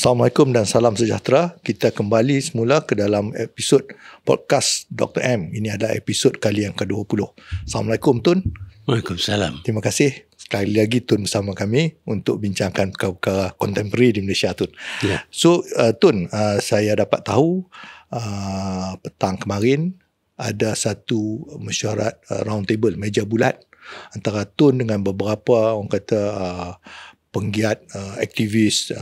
Assalamualaikum dan salam sejahtera. Kita kembali semula ke dalam episod podcast Dr. M. Ini adalah episod kali yang ke-20. Assalamualaikum Tun. Waalaikumsalam. Terima kasih sekali lagi Tun bersama kami untuk bincangkan perkara-perkara kontemporari di Malaysia Tun. Ya. So Tun, saya dapat tahu petang kemarin ada satu mesyuarat round table, meja bulat antara Tun dengan beberapa orang kata penggiat, aktivis,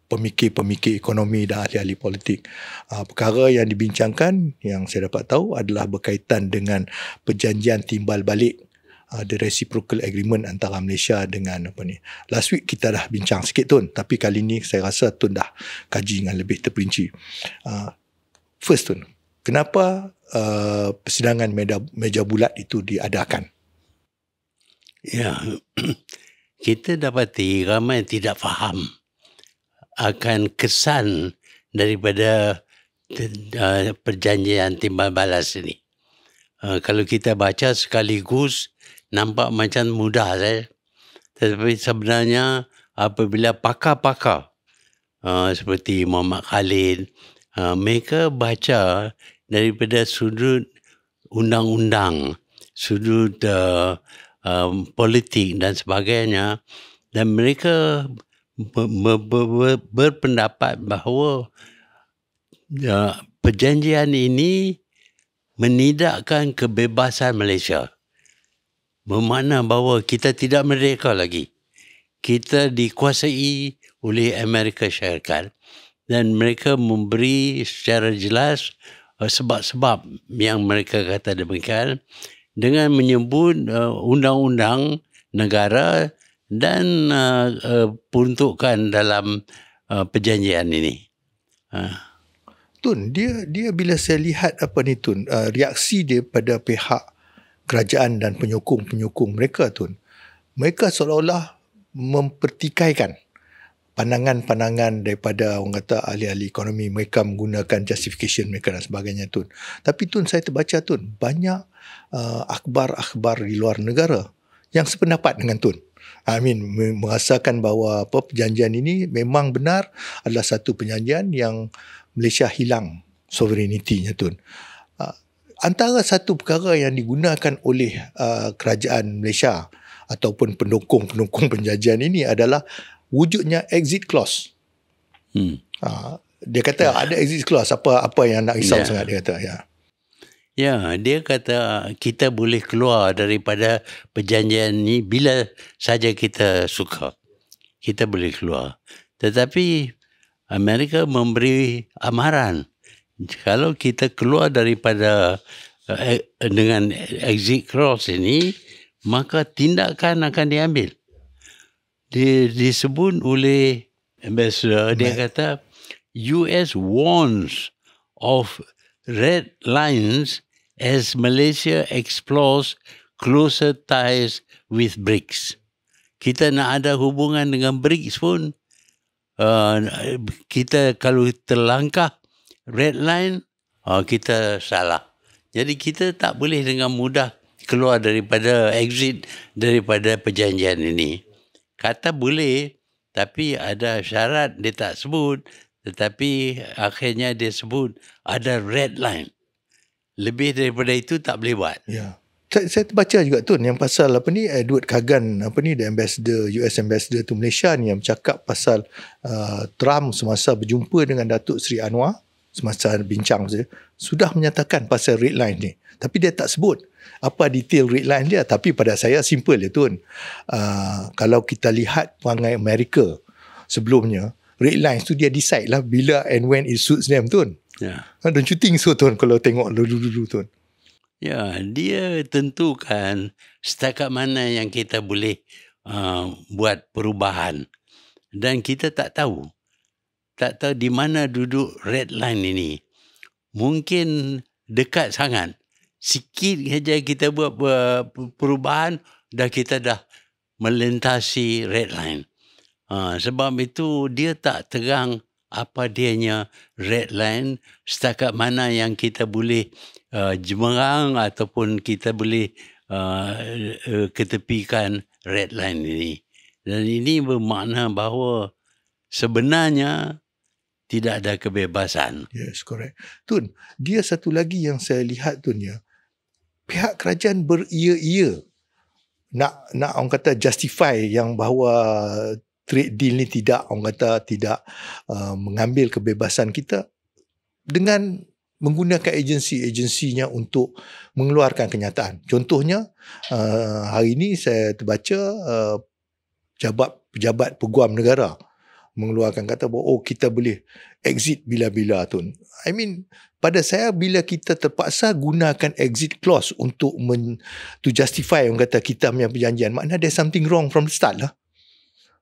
pemikir-pemikir ekonomi dan ahli-ahli politik. Perkara yang dibincangkan yang saya dapat tahu adalah berkaitan dengan perjanjian timbal balik, the reciprocal agreement antara Malaysia dengan apa ni. Last week kita dah bincang sikit Tun, tapi kali ni saya rasa Tun dah kaji dengan lebih terperinci. First Tun, kenapa persidangan meja bulat itu diadakan? Ya, kita dapati ramai tidak faham akan kesan daripada perjanjian timbal balas ini. Kalau kita baca sekaligus, nampak macam mudah saja. Tetapi sebenarnya apabila pakar-pakar seperti Muhammad Khalid, mereka baca daripada sudut undang-undang, sudut politik dan sebagainya, dan mereka berpendapat bahawa perjanjian ini menidakkan kebebasan Malaysia. Bermakna bahawa kita tidak merdeka lagi. Kita dikuasai oleh Amerika Syarikat dan mereka memberi secara jelas sebab-sebab yang mereka kata demikian dengan menyebut undang-undang negara dan peruntukan dalam perjanjian ini. Tun, dia bila saya lihat apa ni Tun, reaksi dia pada pihak kerajaan dan penyokong-penyokong mereka Tun, mereka seolah-olah mempertikaikan pandangan-pandangan daripada orang kata ahli-ahli ekonomi. Mereka menggunakan justification mereka dan sebagainya Tun. Tapi Tun, saya terbaca Tun, banyak akhbar-akhbar di luar negara yang sependapat dengan Tun. Merasakan bahawa perjanjian ini memang benar adalah satu perjanjian yang Malaysia hilang sovereignty-nya Tun. Antara satu perkara yang digunakan oleh kerajaan Malaysia ataupun pendukung-pendukung perjanjian ini adalah wujudnya exit clause. Dia kata ada exit clause, apa yang nak risau sangat dia kata. Ya, dia kata kita boleh keluar daripada perjanjian ini bila saja kita suka. Kita boleh keluar. Tetapi Amerika memberi amaran. Kalau kita keluar daripada dengan exit clause ini, maka tindakan akan diambil. Disebut oleh ambassador, dia kata US warns of red lines as Malaysia explores closer ties with BRICS. Kita nak ada hubungan dengan BRICS pun, kita kalau terlangkah red line, kita salah. Jadi kita tak boleh dengan mudah keluar daripada exit daripada perjanjian ini. Kata boleh, tapi ada syarat dia tak sebut, tetapi akhirnya dia sebut ada red line. Lebih daripada itu tak boleh buat. Ya. Saya terbaca juga Tun yang pasal Edward Kagan, the ambassador, US ambassador to Malaysia ni, yang bercakap pasal Trump semasa berjumpa dengan Datuk Seri Anwar, semasa bincang saja, sudah menyatakan pasal red line ni. Tapi dia tak sebut apa detail red line dia. Tapi pada saya simple je Tun. Kalau kita lihat perangai Amerika sebelumnya, red lines tu dia decide lah bila and when it suits them Tun. Ya. Don't you think so Tun, kalau tengok dulu-dulu Tun? Ya, dia tentukan setakat mana yang kita boleh buat perubahan. Dan kita tak tahu di mana duduk red line ini. Mungkin dekat sangat. Sikit saja kita buat perubahan, kita dah melintasi red line. Sebab itu dia tak terang apa dianya red line, setakat mana yang kita boleh jemerang ataupun kita boleh ketepikan red line ini. Dan ini bermakna bahawa sebenarnya tidak ada kebebasan. Yes, correct. Tun, dia satu lagi yang saya lihat Tun ya. Pihak kerajaan beria-ia nak orang kata justify yang bahawa trade deal ni tidak, orang kata tidak mengambil kebebasan kita dengan menggunakan agensi-agensinya untuk mengeluarkan kenyataan. Contohnya, hari ini saya terbaca pejabat peguam negara mengeluarkan kata bahawa kita boleh exit bila-bila tu. I mean, pada saya bila kita terpaksa gunakan exit clause untuk to justify orang kata kita punya perjanjian, maknanya there's something wrong from the start lah.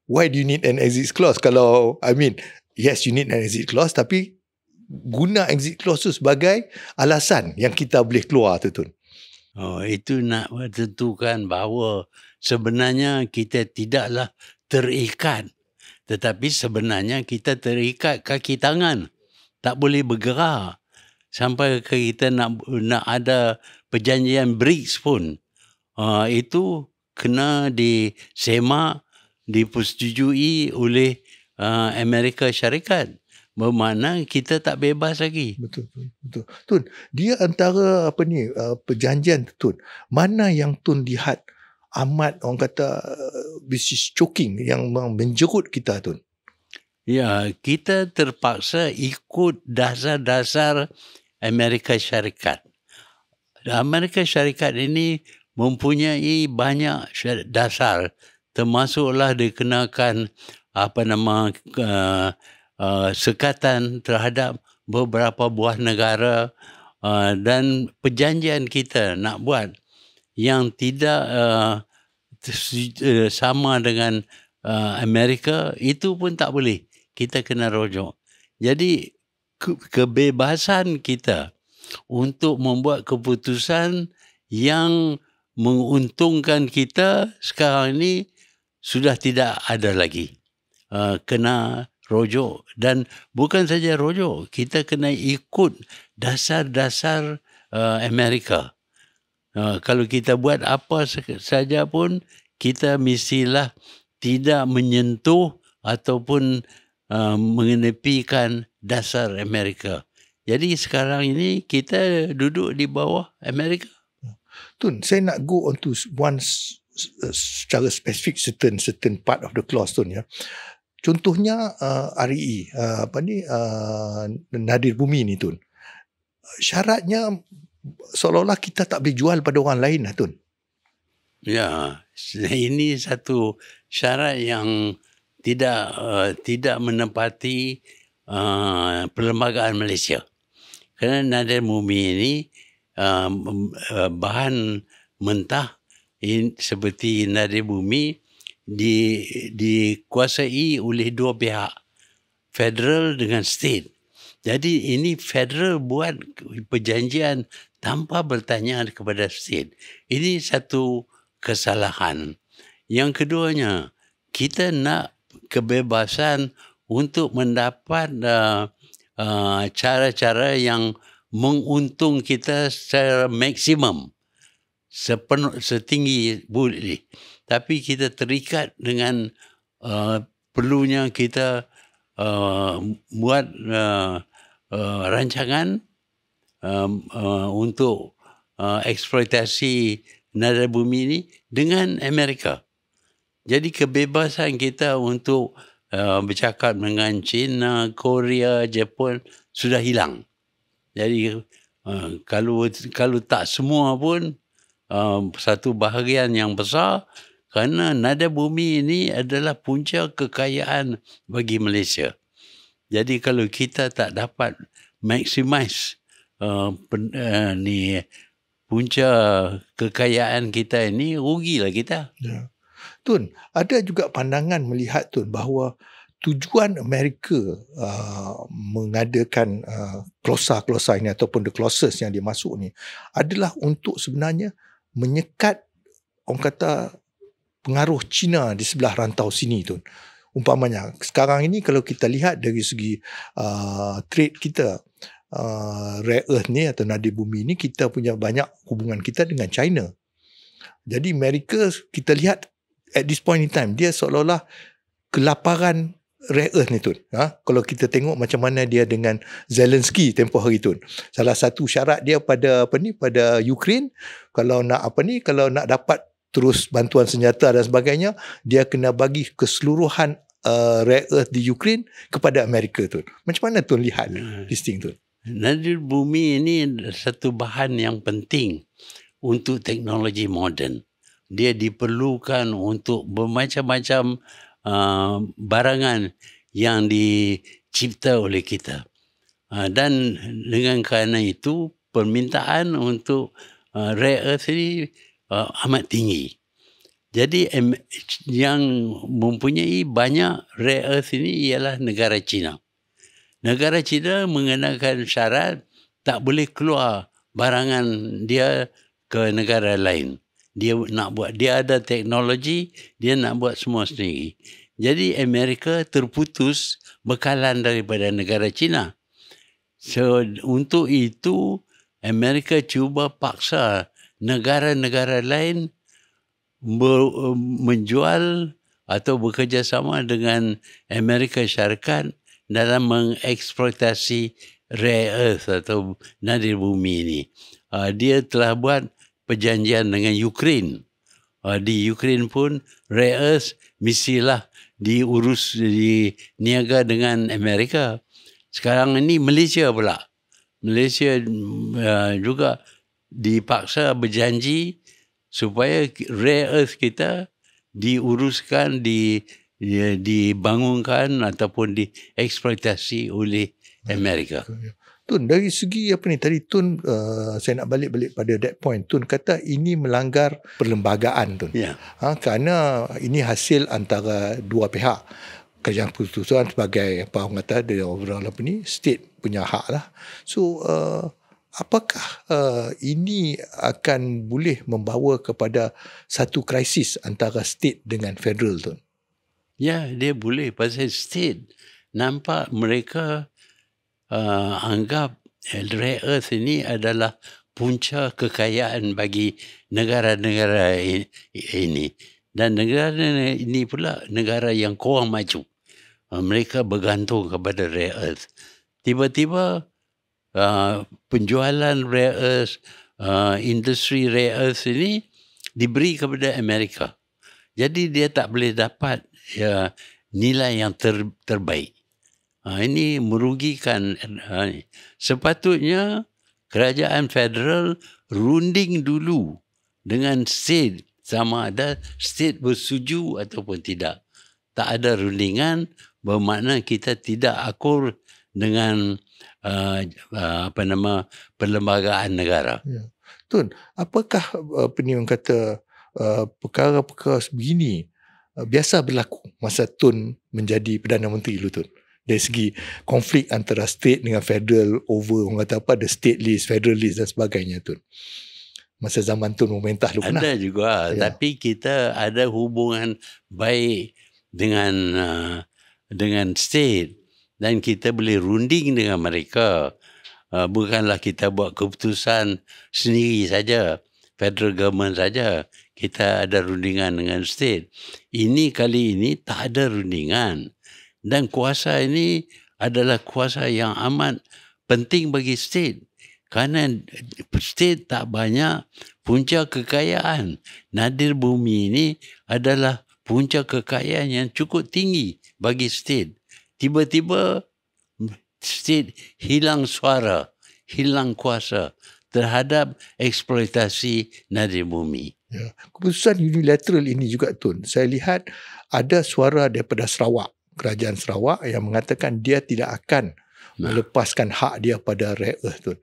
Why do you need an exit clause? Kalau, I mean, yes you need an exit clause, tapi guna exit clause tu sebagai alasan yang kita boleh keluar tu. Itu nak tentukan bahawa sebenarnya kita tidaklah terikat, tetapi sebenarnya kita terikat kaki tangan, tak boleh bergerak sampai kita nak ada perjanjian BRICS pun. Itu kena disemak, dipersetujui oleh Amerika Syarikat. Bermakna kita tak bebas lagi. Betul. Tun, dia antara perjanjian Tun, mana yang Tun lihat amat orang kata this is choking, yang menjerut kita Tun? Ya, kita terpaksa ikut dasar-dasar Amerika Syarikat. Amerika Syarikat ini mempunyai banyak dasar, termasuklah dikenakan sekatan terhadap beberapa buah negara, dan perjanjian kita nak buat yang tidak sama dengan Amerika, itu pun tak boleh. Kita kena rujuk. Jadi kebebasan kita untuk membuat keputusan yang menguntungkan kita sekarang ini sudah tidak ada lagi. Kena rujuk, dan bukan saja rujuk, kita kena ikut dasar-dasar Amerika. Kalau kita buat apa saja pun, kita mestilah tidak menyentuh ataupun mengenepikan dasar Amerika. Jadi sekarang ini kita duduk di bawah Amerika. Tun, saya nak go on to one secara spesifik certain part of the clause Tun ya. Contohnya REE, Nadir Bumi ni Tun. Syaratnya seolah-olah kita tak boleh jual pada orang lain lah Tun. Ya, ini satu syarat yang tidak menepati Perlembagaan Malaysia. Kerana Nadir Bumi ini bahan mentah seperti Nadir Bumi dikuasai oleh dua pihak, federal dengan state. Jadi ini federal buat perjanjian tanpa bertanya kepada state. Ini satu kesalahan. Yang keduanya, kita nak kebebasan untuk mendapat cara-cara yang menguntung kita secara maksimum, setinggi boleh. Tapi kita terikat dengan perlunya kita buat rancangan untuk eksploitasi Nadir Bumi ini dengan Amerika. Jadi kebebasan kita untuk bercakap dengan China, Korea, Jepun sudah hilang. Jadi kalau tak semua pun satu bahagian yang besar, kerana Nadir Bumi ini adalah punca kekayaan bagi Malaysia. Jadi kalau kita tak dapat maximize punca kekayaan kita ini, rugilah kita. Ya. Tun, ada juga pandangan melihat Tun bahawa tujuan Amerika mengadakan klausa-klausa ini ataupun the clauses yang dia masuk ni adalah untuk sebenarnya menyekat orang kata pengaruh China di sebelah rantau sini Tun. Umpamanya sekarang ini kalau kita lihat dari segi trade kita, rare earth ni atau Nadir Bumi ni, kita punya banyak hubungan kita dengan China. Jadi Amerika kita lihat at this point in time dia seolah-olah kelaparan rare earth ni Tun. Kalau kita tengok macam mana dia dengan Zelensky tempoh hari Tun. Salah satu syarat dia pada pada Ukraine, kalau nak kalau nak dapat terus bantuan senjata dan sebagainya, dia kena bagi keseluruhan rare earth di Ukraine kepada Amerika Tun. Macam mana Tun lihat this thing Tun? Nadir bumi ini satu bahan yang penting untuk teknologi moden. Dia diperlukan untuk bermacam-macam barangan yang dicipta oleh kita. Dan dengan kerana itu, permintaan untuk rare earth ini amat tinggi. Jadi yang mempunyai banyak rare earth ini ialah negara China. Negara China mengenakan syarat tak boleh keluar barangan dia ke negara lain. Dia ada teknologi, dia nak buat semua sendiri. Jadi Amerika terputus bekalan daripada negara China. So untuk itu Amerika cuba paksa negara-negara lain menjual atau bekerjasama dengan Amerika Syarikat dalam mengeksploitasi rare earth atau nadir bumi ini. Dia telah buat perjanjian dengan Ukraine. Di Ukraine pun rare earth mestilah diniaga dengan Amerika. Sekarang ini Malaysia pula. Malaysia juga dipaksa berjanji supaya rare earth kita diuruskan, dibangunkan ataupun dieksploitasi oleh Amerika. Tun, dari segi tadi Tun, saya nak balik pada that point. Tun kata ini melanggar perlembagaan Tun. Ya. Kerana ini hasil antara dua pihak. Kerajaan Persekutuan sebagai orang kata dia overall state punya hak lah. So apakah ini akan boleh membawa kepada satu krisis antara state dengan federal Tun? Ya, dia boleh. Pasal state nampak mereka anggap rare earth ini adalah punca kekayaan bagi negara-negara ini. Dan negara ini pula negara yang kurang maju. Mereka bergantung kepada rare earth. Tiba-tiba penjualan rare earth, industri rare earth ini diberi kepada Amerika. Jadi dia tak boleh dapat nilai yang terbaik. Ini merugikan. Sepatutnya kerajaan federal runding dulu dengan state sama ada state bersetuju ataupun tidak. Tak ada rundingan bermakna kita tidak akur dengan perlembagaan negara. Ya. Tun, apakah orang kata perkara-perkara sebegini biasa berlaku masa Tun menjadi Perdana Menteri dulu Tun? Dari segi konflik antara state dengan federal over orang kata the state list, federal list dan sebagainya Tun. Masa zaman Tun memerintah dulu pernah. Ada juga, ya. Tapi kita ada hubungan baik dengan state dan kita boleh runding dengan mereka. Bukanlah kita buat keputusan sendiri saja, federal government saja. Kita ada rundingan dengan state. Kali ini tak ada rundingan. Dan kuasa ini adalah kuasa yang amat penting bagi state. Kerana state tak banyak punca kekayaan. Nadir bumi ini adalah punca kekayaan yang cukup tinggi bagi state. Tiba-tiba state hilang suara, hilang kuasa terhadap eksploitasi nadir bumi. Ya. Keputusan unilateral ini juga Tun, saya lihat ada suara daripada Sarawak, kerajaan Sarawak yang mengatakan dia tidak akan melepaskan hak dia pada rare earth Tun.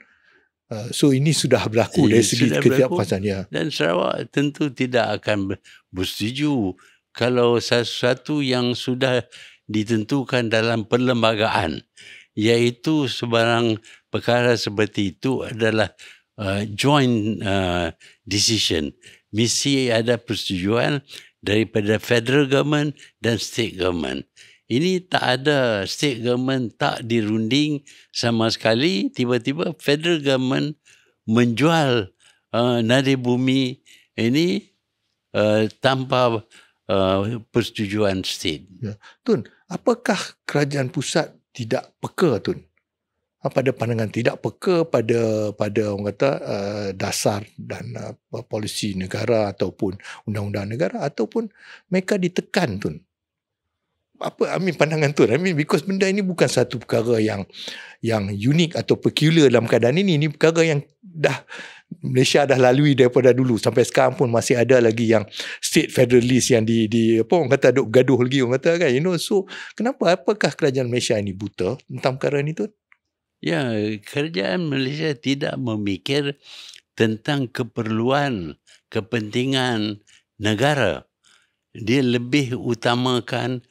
So ini sudah berlaku dari segi ketidakpuasan dia. Dan Sarawak tentu tidak akan bersetuju kalau sesuatu yang sudah ditentukan dalam perlembagaan, iaitu sebarang perkara seperti itu adalah joint decision. Mesti ada persetujuan daripada federal government dan state government. Ini tak ada, state government tak dirunding sama sekali. Tiba-tiba federal government menjual nadir bumi ini tanpa persetujuan state. Ya. Tun, apakah kerajaan pusat tidak peka, Tun? Pada pandangan tidak peka pada orang kata dasar dan polisi negara ataupun undang-undang negara, ataupun mereka ditekan, Tun? Pandangan Tun? Because benda ini bukan satu perkara yang unik atau peculiar dalam keadaan ini. Ini perkara yang Malaysia dah lalui daripada dulu sampai sekarang pun masih ada lagi yang state federalist yang di apa orang kata duk gaduh lagi orang kata kan, so apakah kerajaan Malaysia ini buta tentang perkara ni, Tun? Ya, kerajaan Malaysia tidak memikir tentang kepentingan negara. Dia lebih utamakan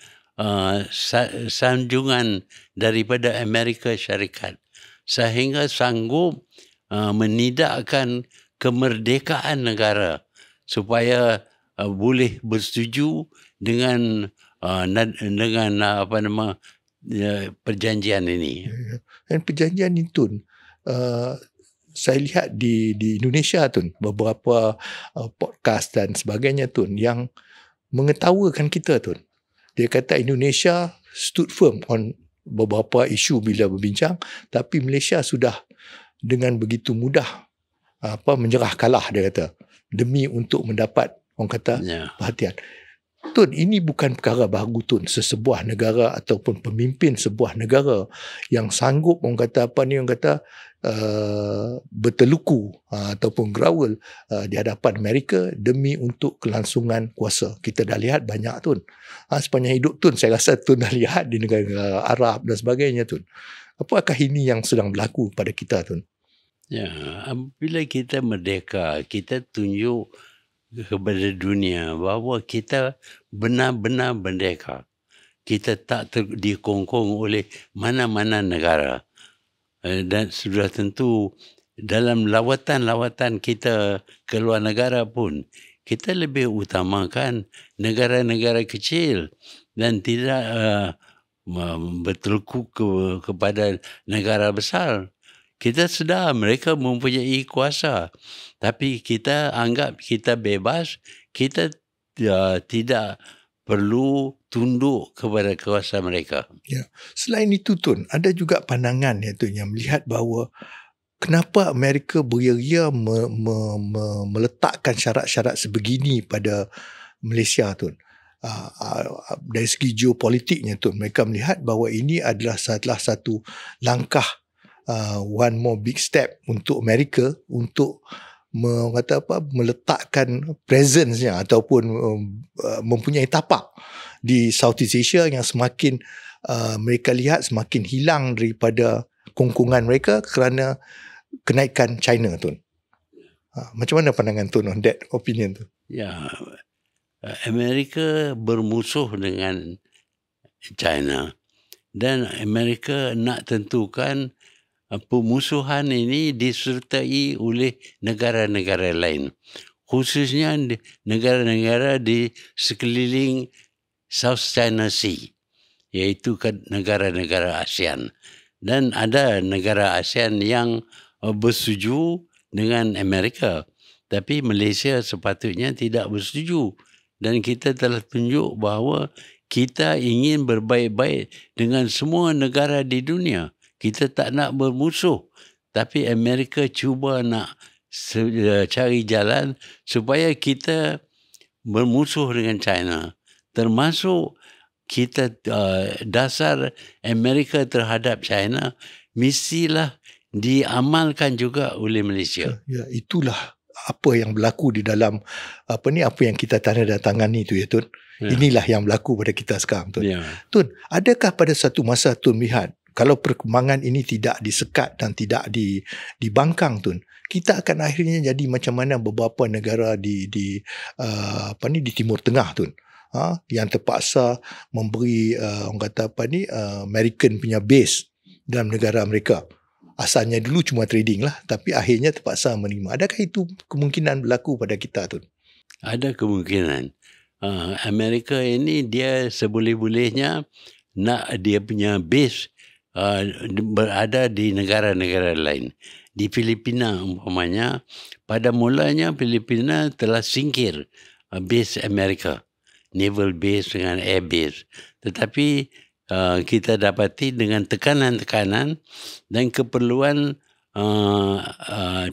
sanjungan daripada Amerika Syarikat sehingga sanggup menidakkan kemerdekaan negara supaya boleh bersetuju dengan perjanjian ini. Dan perjanjian ini, Tun, saya lihat di Indonesia, Tun, beberapa podcast dan sebagainya, Tun, yang mengetawakan kita, Tun. Dia kata Indonesia stood firm on beberapa isu bila berbincang, tapi Malaysia sudah dengan begitu mudah menyerah kalah, dia kata, demi untuk mendapat orang kata perhatian. Tun, ini bukan perkara baru, Tun. Sesebuah negara ataupun pemimpin sebuah negara yang sanggup orang kata berteluku ataupun growl di hadapan Amerika demi untuk kelangsungan kuasa. Kita dah lihat banyak, Tun. Sepanjang hidup, Tun, saya rasa Tun dah lihat di negara Arab dan sebagainya, Tun. Apakah ini yang sedang berlaku pada kita, Tun? Ya, bila kita merdeka, kita tunjuk kepada dunia bahawa kita benar-benar merdeka. Kita tak dikongkong oleh mana-mana negara. Dan sudah tentu dalam lawatan-lawatan kita ke luar negara pun, kita lebih utamakan negara-negara kecil dan tidak bertelukuk kepada negara besar. Kita sedar mereka mempunyai kuasa, tapi kita anggap kita bebas, kita tidak perlu tunduk kepada kuasa mereka. Ya. Selain itu, Tun, ada juga pandangan yang melihat bahawa kenapa Amerika beria-ria meletakkan syarat-syarat sebegini pada Malaysia, Tun. Dari segi geopolitiknya, Tun, mereka melihat bahawa ini adalah salah satu langkah, one more big step untuk Amerika untuk meletakkan presence-nya ataupun mempunyai tapak di Southeast Asia yang semakin mereka lihat semakin hilang daripada kongkongan mereka kerana kenaikan China, Tun. Macam mana pandangan Tun on that opinion, tu? Ya, Amerika bermusuh dengan China dan Amerika nak tentukan pemusuhan ini disertai oleh negara-negara lain, khususnya negara-negara di sekeliling South China Sea, iaitu negara-negara ASEAN. Dan ada negara ASEAN yang bersetuju dengan Amerika, tapi Malaysia sepatutnya tidak bersetuju. Dan kita telah tunjuk bahawa kita ingin berbaik-baik dengan semua negara di dunia. Kita tak nak bermusuh, tapi Amerika cuba nak cari jalan supaya kita bermusuh dengan China. Termasuk kita dasar Amerika terhadap China mestilah diamalkan juga oleh Malaysia. Ya, itulah apa yang berlaku di dalam apa yang kita tandatangani tu, ya, Tun. Ya. Inilah yang berlaku pada kita sekarang, Tun. Ya. Tun, adakah pada satu masa Tun lihat kalau perkembangan ini tidak disekat dan tidak dibangkang, Tun, kita akan akhirnya jadi macam mana beberapa negara di Timur Tengah, Tun, yang terpaksa memberi American punya base dalam negara mereka. Asalnya dulu cuma trading lah, tapi akhirnya terpaksa menerima. Adakah itu kemungkinan berlaku pada kita, Tun? Ada kemungkinan. Amerika ini dia seboleh-bolehnya nak dia punya base berada di negara-negara lain. Di Filipina umpamanya, pada mulanya Filipina telah singkir base Amerika, naval base dengan air base. Tetapi kita dapati dengan tekanan-tekanan dan keperluan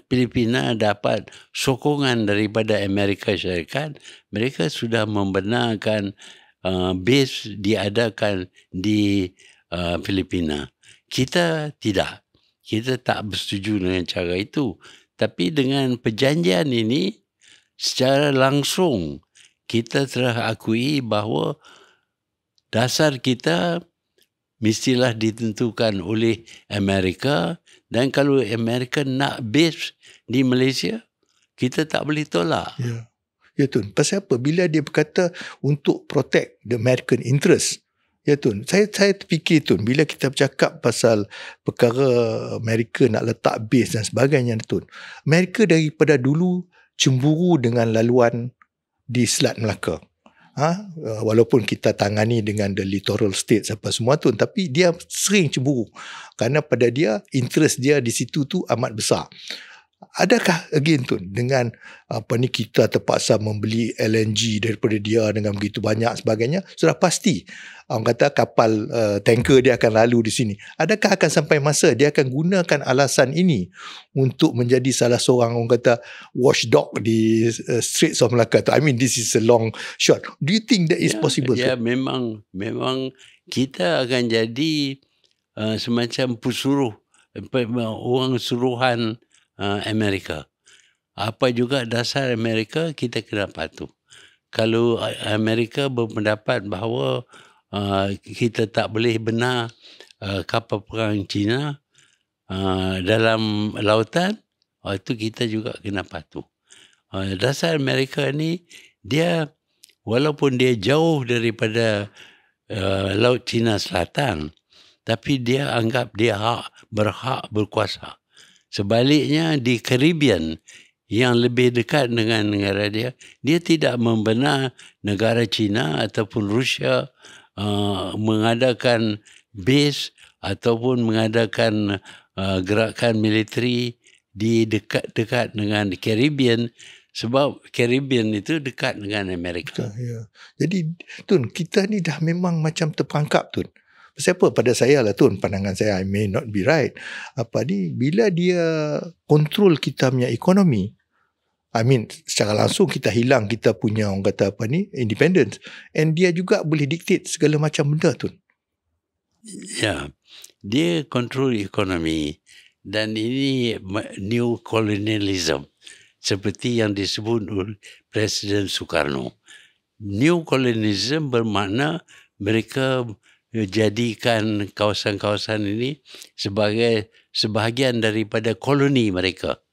Filipina dapat sokongan daripada Amerika Syarikat, mereka sudah membenarkan base diadakan di Filipina. Kita tidak. Kita tak bersetuju dengan cara itu. Tapi dengan perjanjian ini, secara langsung kita telah akui bahawa dasar kita mestilah ditentukan oleh Amerika, dan kalau Amerika nak base di Malaysia, kita tak boleh tolak. Ya. Ya Tun, pasal apa? Bila dia berkata untuk protect the American interest, ya Tun, saya terfikir Tun, bila kita bercakap pasal perkara Amerika nak letak base dan sebagainya Tun, Amerika daripada dulu cemburu dengan laluan di Selat Melaka. Walaupun kita tangani dengan the littoral states apa semua Tun, tapi dia sering cemburu kerana pada dia interest dia di situ tu amat besar. Adakah again Tun, dengan kita terpaksa membeli LNG daripada dia dengan begitu banyak sebagainya, sudah pasti orang kata kapal tanker dia akan lalu di sini. Adakah akan sampai masa dia akan gunakan alasan ini untuk menjadi salah seorang orang kata watchdog di Straits of Malacca? I mean, this is a long shot. Do you think that is possible? Ya, memang kita akan jadi semacam pesuruh, orang suruhan Amerika. Apa juga dasar Amerika, kita kena patuh. Kalau Amerika berpendapat bahawa kita tak boleh benar kapal perang China dalam lautan, itu kita juga kena patuh. Dasar Amerika ni, dia walaupun dia jauh daripada Laut Cina Selatan, tapi dia anggap dia berhak berkuasa. Sebaliknya di Caribbean yang lebih dekat dengan negara dia, dia tidak membenar negara China ataupun Rusia mengadakan base ataupun mengadakan gerakan militeri di dekat dengan Caribbean, sebab Caribbean itu dekat dengan Amerika. Ya. Jadi Tun, kita ni dah memang macam terperangkap Tun. Siapa pada saya lah Tun, pandangan saya, I may not be right. Bila dia kontrol kita punya ekonomi, I mean secara langsung kita hilang kita punya orang kata independence, and dia juga boleh dictate segala macam benda Tun. Ya, dia kontrol ekonomi, dan ini new colonialism seperti yang disebut oleh Presiden Soekarno. New colonialism bermakna mereka jadikan kawasan-kawasan ini sebagai sebahagian daripada koloni mereka.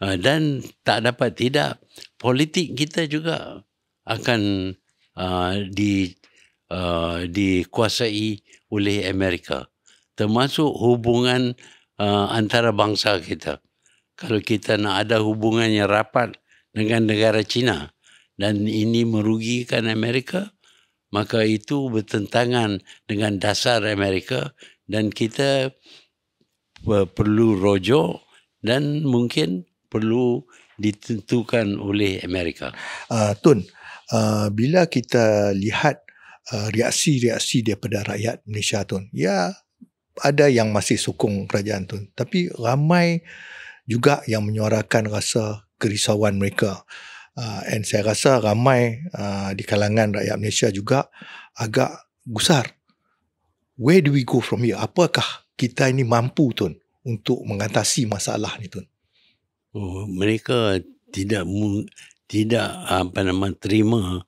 Dan tak dapat tidak, politik kita juga akan dikuasai oleh Amerika, termasuk hubungan antara bangsa kita. Kalau kita nak ada hubungan yang rapat dengan negara China dan ini merugikan Amerika, maka itu bertentangan dengan dasar Amerika, dan kita perlu rujuk dan mungkin perlu ditentukan oleh Amerika. Tun, bila kita lihat reaksi-reaksi daripada rakyat Malaysia Tun, ya ada yang masih sokong kerajaan Tun, tapi ramai juga yang menyuarakan rasa kerisauan mereka. And saya rasa ramai di kalangan rakyat Malaysia juga agak gusar. Where do we go from here? Apakah kita ini mampu Tun untuk mengatasi masalah ni Tun? Mereka tidak terima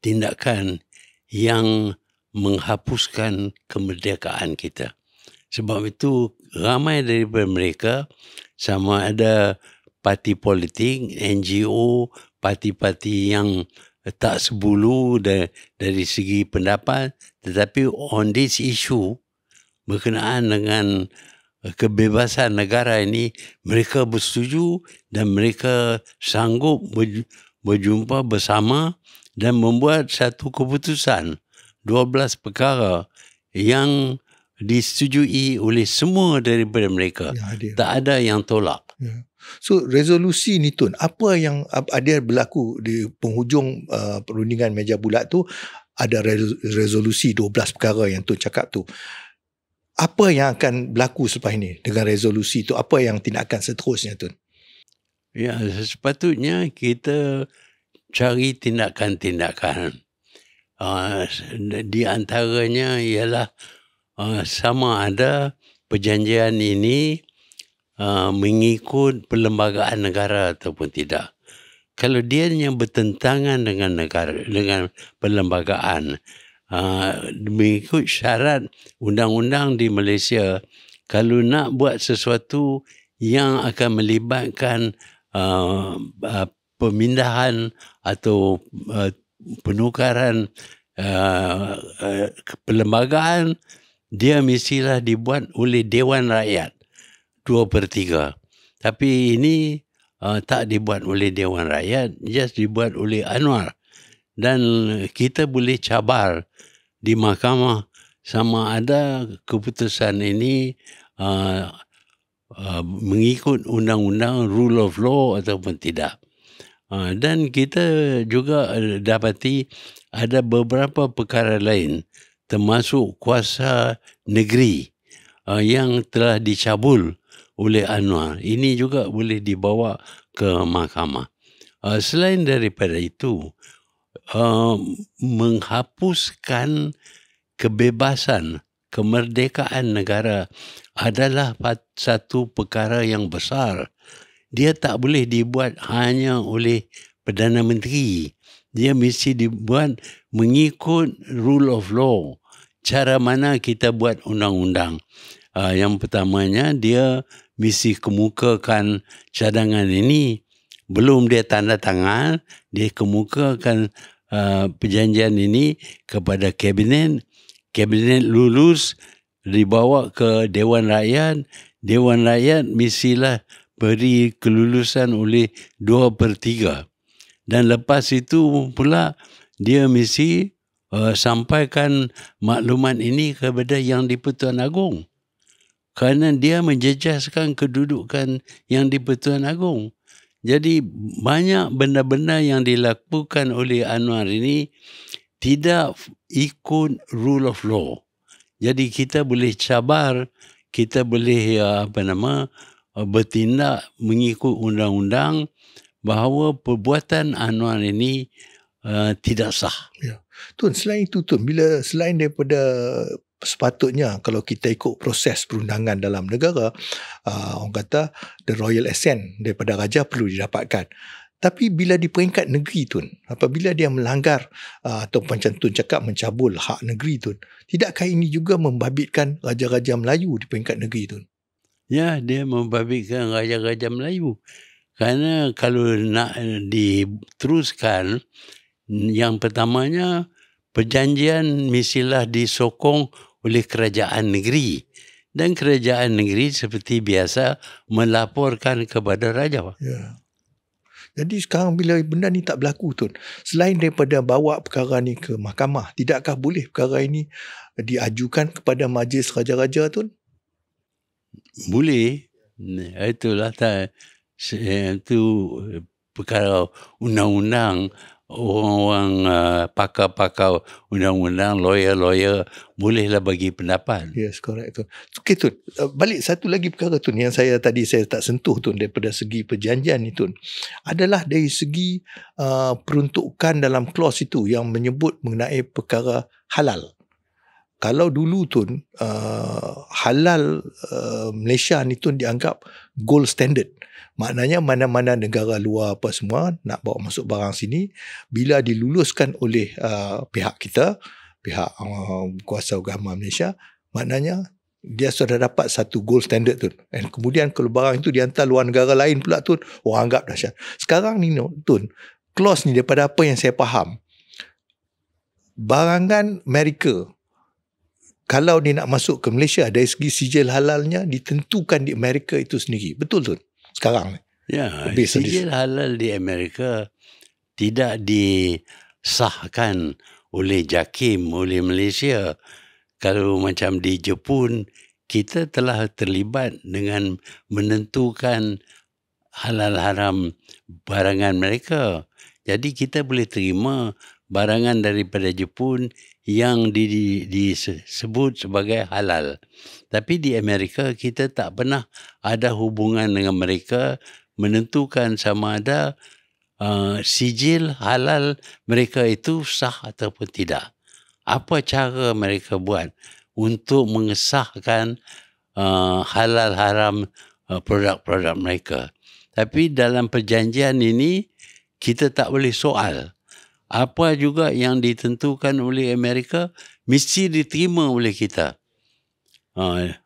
tindakan yang menghapuskan kemerdekaan kita. Sebab itu ramai daripada mereka, sama ada parti politik, NGO, parti-parti yang tak sebulu dari segi pendapat, tetapi on this issue berkenaan dengan kebebasan negara ini, mereka bersetuju dan mereka sanggup berjumpa bersama dan membuat satu keputusan 12 perkara yang disetujui oleh semua daripada mereka. Ya, tak ada yang tolak. Ya. So resolusi ni Tun, apa yang ada berlaku di penghujung perundingan meja bulat tu, ada resolusi 12 perkara yang Tun cakap tu. Apa yang akan berlaku selepas ini dengan resolusi tu? Apa yang tindakan seterusnya, Tun? Ya, sepatutnya kita cari tindakan-tindakan. Di antaranya ialah sama ada perjanjian ini mengikut perlembagaan negara ataupun tidak. Kalau dia yang bertentangan dengan negara, dengan perlembagaan, mengikut syarat undang-undang di Malaysia, kalau nak buat sesuatu yang akan melibatkan pemindahan atau penukaran perlembagaan, dia mestilah dibuat oleh Dewan Rakyat 2/3. Tapi ini tak dibuat oleh Dewan Rakyat, just dibuat oleh Anwar. Dan kita boleh cabar di mahkamah sama ada keputusan ini mengikut undang-undang rule of law ataupun tidak. Dan kita juga dapati ada beberapa perkara lain termasuk kuasa negeri yang telah dicabul oleh Anwar. Ini juga boleh dibawa ke mahkamah. Selain daripada itu, menghapuskan kebebasan, kemerdekaan negara adalah satu perkara yang besar. Dia tak boleh dibuat hanya oleh Perdana Menteri. Dia mesti dibuat mengikut rule of law. Cara mana kita buat undang-undang. Yang pertamanya, dia mesti kemukakan cadangan ini. Belum dia tanda tangan, dia kemukakan perjanjian ini kepada Kabinet. Kabinet lulus, dibawa ke Dewan Rakyat. Dewan Rakyat mestilah beri kelulusan oleh 2/3. Dan lepas itu pula, dia mesti sampaikan maklumat ini kepada Yang di-Pertuan Agong. Kerana dia menjejaskan kedudukan Yang di-Pertuan Agong. Jadi banyak benda-benda yang dilakukan oleh Anwar ini tidak ikut rule of law. Jadi kita boleh cabar, kita boleh bertindak mengikut undang-undang bahawa perbuatan Anwar ini tidak sah. Ya. Tun, selain itu, Tun, selain daripada sepatutnya kalau kita ikut proses perundangan dalam negara, orang kata the royal assent daripada raja perlu didapatkan. Tapi bila di peringkat negeri, Tun, apabila dia melanggar atau macam Tun cakap mencabul hak negeri, Tun, tidakkah ini juga membabitkan raja-raja Melayu di peringkat negeri, Tun? Ya, dia membabitkan raja-raja Melayu. Kerana kalau nak diteruskan, yang pertamanya perjanjian mestilah disokong oleh kerajaan negeri. Dan kerajaan negeri seperti biasa melaporkan kepada raja. Ya. Jadi sekarang bila benda ni tak berlaku, Tun, selain daripada bawa perkara ni ke mahkamah, tidakkah boleh perkara ini diajukan kepada majlis raja-raja, Tun? Boleh. Itulah itu perkara undang-undang. Orang-orang pakar-pakar undang-undang, lawyer-lawyer bolehlah bagi pendapat. Yes, correct, Tun. Okay, Tun, balik satu lagi perkara, Tun, yang saya tak sentuh, Tun, daripada segi perjanjian ni, Tun, adalah dari segi peruntukan dalam clause itu yang menyebut mengenai perkara halal. Kalau dulu, Tun, halal Malaysia ni, Tun, dianggap gold standard. Maknanya mana-mana negara luar apa semua nak bawa masuk barang sini, bila diluluskan oleh pihak kita, pihak kuasa agama Malaysia, maknanya dia sudah dapat satu gold standard, Tun. Dan kemudian kalau barang itu dihantar luar negara lain pula, Tun, orang anggap dahsyat. Sekarang ni, Tun, clause ni daripada apa yang saya faham, barangan Amerika, kalau dia nak masuk ke Malaysia, dari segi sijil halalnya ditentukan di Amerika itu sendiri. Betul, Tun? Sekarang. Ya, sijil halal di Amerika tidak disahkan oleh JAKIM, oleh Malaysia. Kalau macam di Jepun, kita telah terlibat dengan menentukan halal haram barangan mereka. Jadi kita boleh terima barangan daripada Jepun yang disebut sebagai halal. Tapi di Amerika kita tak pernah ada hubungan dengan mereka menentukan sama ada sijil halal mereka itu sah ataupun tidak. Apa cara mereka buat untuk mengesahkan halal haram produk-produk mereka. Tapi dalam perjanjian ini kita tak boleh soal. Apa juga yang ditentukan oleh Amerika mesti diterima oleh kita.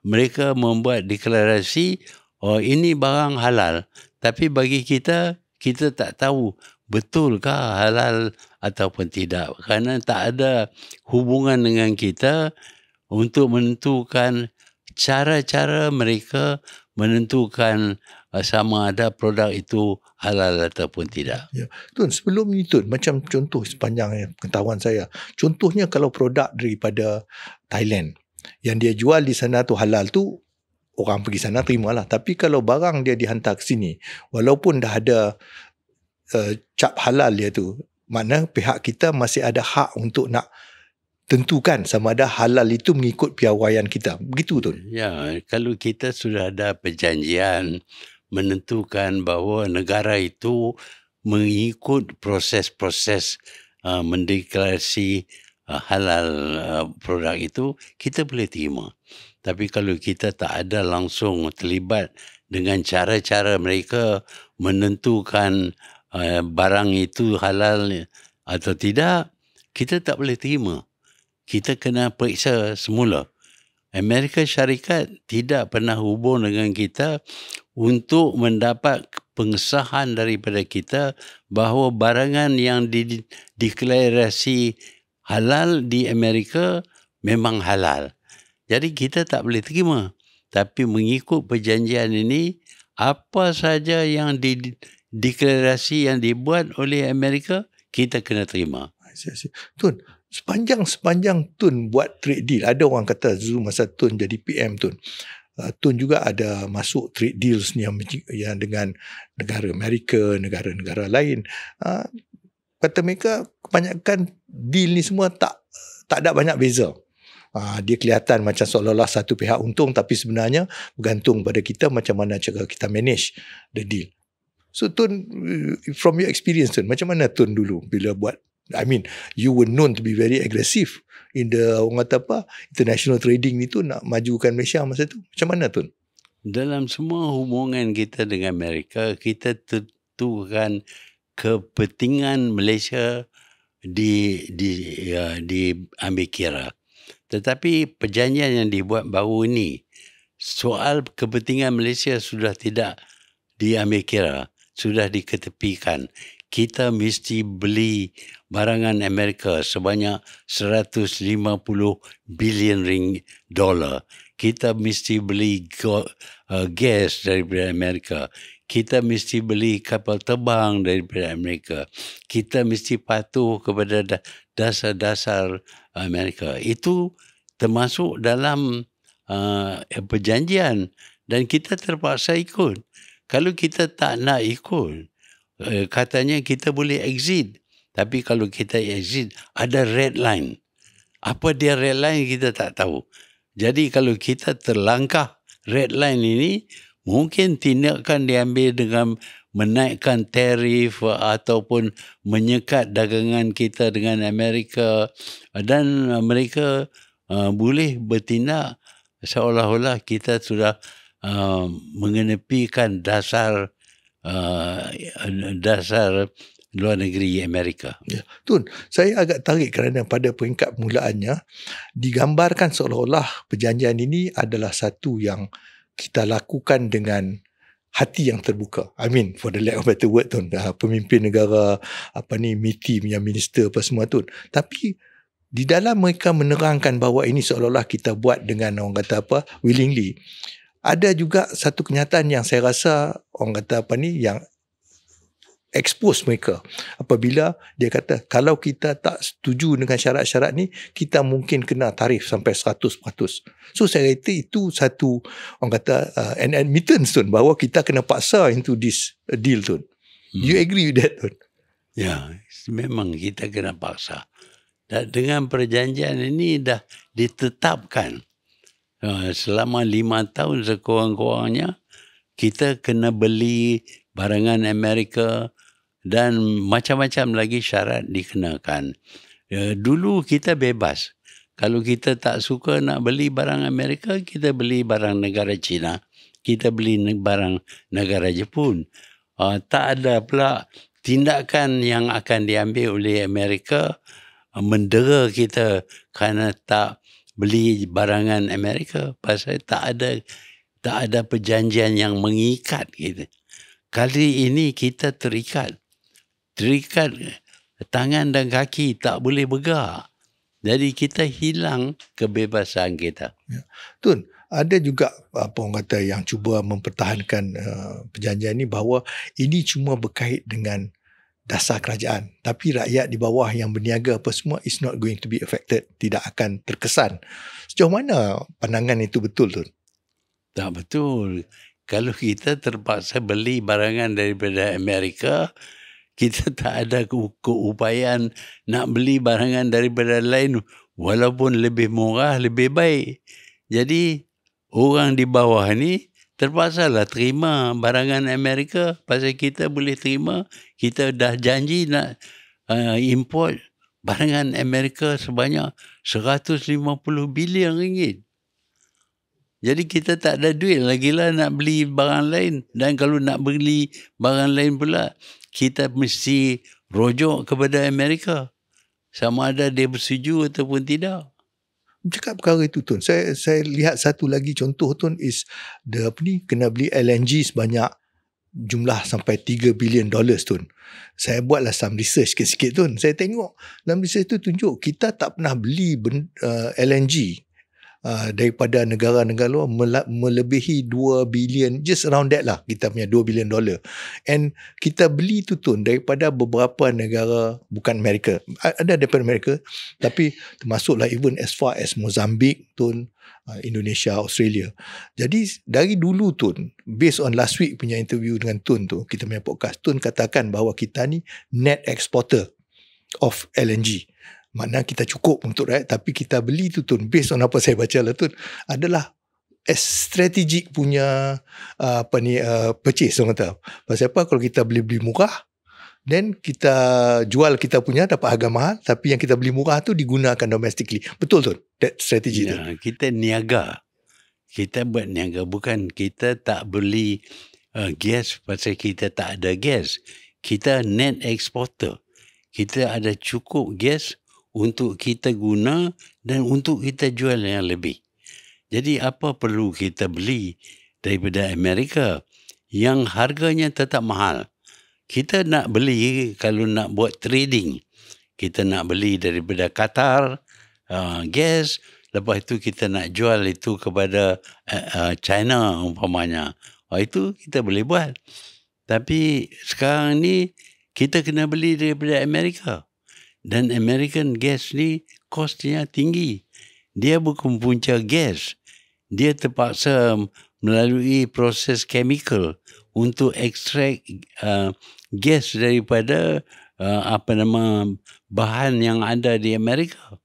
Mereka membuat deklarasi, ini barang halal. Tapi bagi kita tak tahu betulkah halal ataupun tidak. Kerana tak ada hubungan dengan kita untuk menentukan cara-cara mereka menentukan sama ada produk itu halal ataupun tidak. Ya. Tun, sebelum ni Tun, macam contoh sepanjang pengetahuan saya, contohnya kalau produk daripada Thailand yang dia jual di sana tu halal tu, orang pergi sana terimalah. Tapi kalau barang dia dihantar ke sini, walaupun dah ada cap halal dia tu, mana pihak kita masih ada hak untuk nak tentukan sama ada halal itu mengikut piawaian kita. Begitu tu. Ya, kalau kita sudah ada perjanjian menentukan bahawa negara itu mengikut proses-proses mendeklarasi halal produk itu, kita boleh terima. Tapi kalau kita tak ada langsung terlibat dengan cara-cara mereka menentukan barang itu halal atau tidak, kita tak boleh terima. Kita kena periksa semula. Amerika Syarikat tidak pernah hubung dengan kita untuk mendapat pengesahan daripada kita bahawa barangan yang dideklarasi halal di Amerika memang halal. Jadi kita tak boleh terima. Tapi mengikut perjanjian ini, apa saja yang dideklarasi yang dibuat oleh Amerika, kita kena terima. Tun, sepanjang Tun buat trade deal, ada orang kata Zul masa Tun jadi PM Tun, Tun juga ada masuk trade deals ni yang dengan negara Amerika, negara-negara lain. Kata mereka kebanyakan deal ni semua tak ada banyak beza. Dia kelihatan macam seolah-olah satu pihak untung, tapi sebenarnya bergantung pada kita macam mana cara kita manage the deal. So Tun, from your experience Tun, macam mana Tun dulu bila buat, I mean, you were known to be very aggressive in the, orang kata apa, international trading ni tu, nak majukan Malaysia masa tu. Macam mana Tun? Dalam semua hubungan kita dengan Amerika, kita tentukan kepentingan Malaysia diambil kira. Tetapi perjanjian yang dibuat baru ini, soal kepentingan Malaysia sudah tidak diambil kira, sudah diketepikan. Kita mesti beli barangan Amerika sebanyak 150 bilion dolar. Kita mesti beli gas daripada Amerika. Kita mesti beli kapal terbang daripada Amerika. Kita mesti patuh kepada dasar-dasar Amerika. Itu termasuk dalam perjanjian dan kita terpaksa ikut. Kalau kita tak nak ikut, katanya kita boleh exit. Tapi kalau kita exit, ada red line. Apa dia red line, kita tak tahu. Jadi kalau kita terlangkah red line ini, mungkin tindakan diambil dengan menaikkan tarif ataupun menyekat dagangan kita dengan Amerika. Dan mereka boleh bertindak seolah-olah kita sudah mengenepikan dasar luar negeri Amerika. Ya. Tun, saya agak tarik kerana pada peringkat permulaannya digambarkan seolah-olah perjanjian ini adalah satu yang kita lakukan dengan hati yang terbuka. I mean, for the lack of better word Tun, pemimpin negara MITI punya minister apa semua Tun. Tapi di dalam mereka menerangkan bahawa ini seolah-olah kita buat dengan orang kata apa, willingly. Ada juga satu kenyataan yang saya rasa orang kata yang expose mereka apabila dia kata kalau kita tak setuju dengan syarat-syarat ni, kita mungkin kena tarif sampai 100%. So saya kata itu satu orang kata an admittance Tun, bahawa kita kena paksa into this deal Tun. You agree with that Tun? Ya, memang kita kena paksa. Dan dengan perjanjian ini dah ditetapkan selama 5 tahun sekurang-kurangnya kita kena beli barangan Amerika dan macam-macam lagi syarat dikenakan. Dulu kita bebas. Kalau kita tak suka nak beli barang Amerika, kita beli barang negara China. Kita beli barang negara Jepun. Tak ada pula tindakan yang akan diambil oleh Amerika mendera kita kerana tak beli barangan Amerika. Pasal tak ada perjanjian yang mengikat kita. Kali ini kita terikat tangan dan kaki tak boleh bergerak. Jadi kita hilang kebebasan kita. Ya. Tun, ada juga apa orang kata yang cuba mempertahankan perjanjian ini bahawa ini cuma berkait dengan dasar kerajaan. Tapi rakyat di bawah yang berniaga apa semua is not going to be affected. Tidak akan terkesan. Sejauh mana pandangan itu betul, Tun? Tak betul. Kalau kita terpaksa beli barangan daripada Amerika, kita tak ada keupayaan nak beli barangan daripada lain walaupun lebih murah, lebih baik. Jadi orang di bawah ni terpaksalah terima barangan Amerika pasal kita boleh terima. Kita dah janji nak import barangan Amerika sebanyak 150 bilion ringgit. Jadi kita tak ada duit lagi lah nak beli barang lain. Dan kalau nak beli barang lain pula, kita mesti rujuk kepada Amerika. Sama ada dia bersetuju ataupun tidak. Cakap perkara itu, Tun. Saya lihat satu lagi contoh, Tun, is kena beli LNG sebanyak jumlah sampai $3 billion, Tun. Saya buatlah some research sikit-sikit, Tun. Saya tengok dalam research tu tunjuk kita tak pernah beli LNG daripada negara-negara luar melebihi 2 billion, just around that lah, kita punya $2 billion. And kita beli tu, Tun, daripada beberapa negara, bukan Amerika, ada daripada Amerika, tapi termasuklah even as far as Mozambique, Tun, Indonesia, Australia. Jadi dari dulu, Tun, based on last week punya interview dengan Tun tu, kita punya podcast, Tun katakan bahawa kita ni net exporter of LNG. Maknanya kita cukup untuk rakyat, tapi kita beli tu, Tun, based on apa saya baca lah, Tun, adalah strategic punya purchase, orang kata. Pasal apa? Kalau kita beli murah, then kita jual kita punya dapat harga mahal, tapi yang kita beli murah tu digunakan domestically. Betul, Tun? That strategy tu. Kita niaga. Kita buat niaga. Bukan kita tak beli gas pasal kita tak ada gas. Kita net exporter. Kita ada cukup gas untuk kita guna dan untuk kita jual yang lebih. Jadi apa perlu kita beli daripada Amerika yang harganya tetap mahal? Kita nak beli kalau nak buat trading. Kita nak beli daripada Qatar gas, lepas itu kita nak jual itu kepada China umpamanya. Itu kita boleh buat. Tapi sekarang ni kita kena beli daripada Amerika. Dan American gas ni kosnya tinggi. Dia bukan punca gas. Dia terpaksa melalui proses chemical untuk ekstrak gas daripada bahan yang ada di Amerika.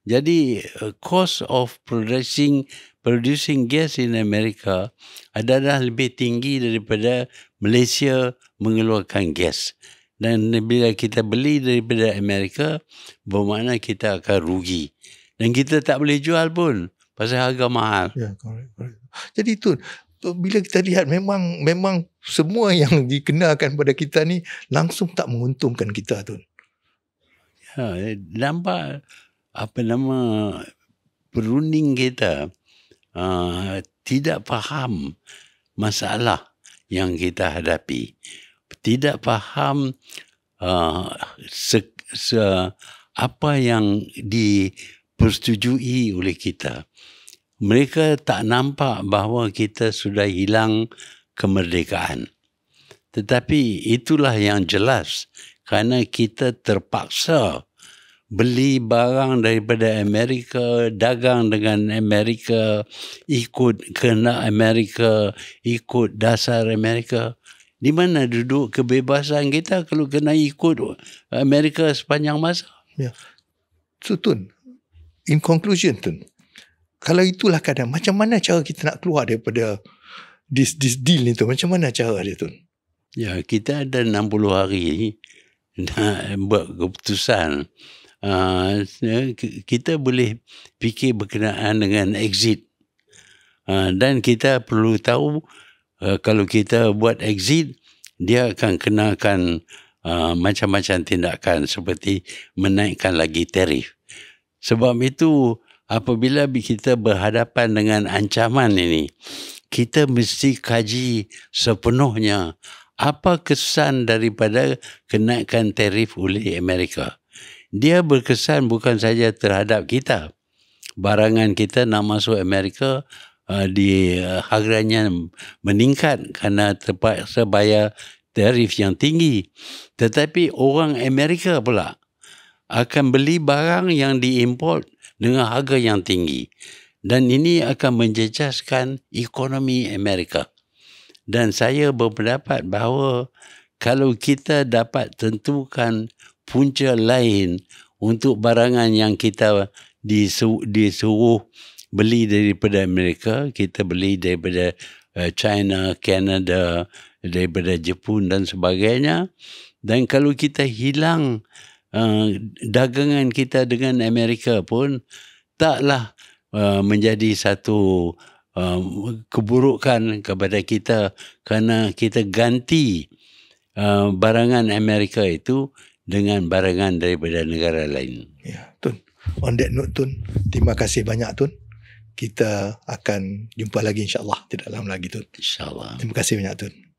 Jadi cost of producing gas in America adalah lebih tinggi daripada Malaysia mengeluarkan gas. Dan bila kita beli daripada Amerika, bermakna kita akan rugi. Dan kita tak boleh jual pun pasal harga mahal. Ya, correct. Jadi, Tun, bila kita lihat memang semua yang dikenakan pada kita ni langsung tak menguntungkan kita, Tun. Ya, nampak perunding kita tidak faham masalah yang kita hadapi. Tidak faham apa yang dipersetujui oleh kita. Mereka tak nampak bahawa kita sudah hilang kemerdekaan. Tetapi itulah yang jelas kerana kita terpaksa beli barang daripada Amerika, dagang dengan Amerika, ikut kehendak Amerika, ikut dasar Amerika. Di mana duduk kebebasan kita kalau kena ikut Amerika sepanjang masa? Ya. So Tun, in conclusion Tun, kalau itulah keadaan, macam mana cara kita nak keluar daripada this deal ni tu? Macam mana cara dia Tun? Ya, kita ada 60 hari nak buat keputusan. Kita boleh fikir berkenaan dengan exit. Dan kita perlu tahu kalau kita buat exit, dia akan kenakan macam-macam tindakan seperti menaikkan lagi tarif. Sebab itu apabila kita berhadapan dengan ancaman ini, kita mesti kaji sepenuhnya apa kesan daripada kenaikan tarif oleh Amerika. Dia berkesan bukan saja terhadap kita. Barangan kita nak masuk Amerika, harganya meningkat kerana terpaksa bayar tarif yang tinggi. Tetapi orang Amerika pula akan beli barang yang diimport dengan harga yang tinggi. Dan ini akan menjejaskan ekonomi Amerika. Dan saya berpendapat bahawa kalau kita dapat tentukan punca lain untuk barangan yang kita disuruh beli daripada Amerika, kita beli daripada China, Canada, daripada Jepun dan sebagainya. Dan kalau kita hilang dagangan kita dengan Amerika pun, taklah menjadi satu keburukan kepada kita kerana kita ganti barangan Amerika itu dengan barangan daripada negara lain. Ya, Tun. On that note Tun, terima kasih banyak Tun. Kita akan jumpa lagi insya-Allah tidak lama lagi Tun. InsyaAllah. Terima kasih banyak Tun.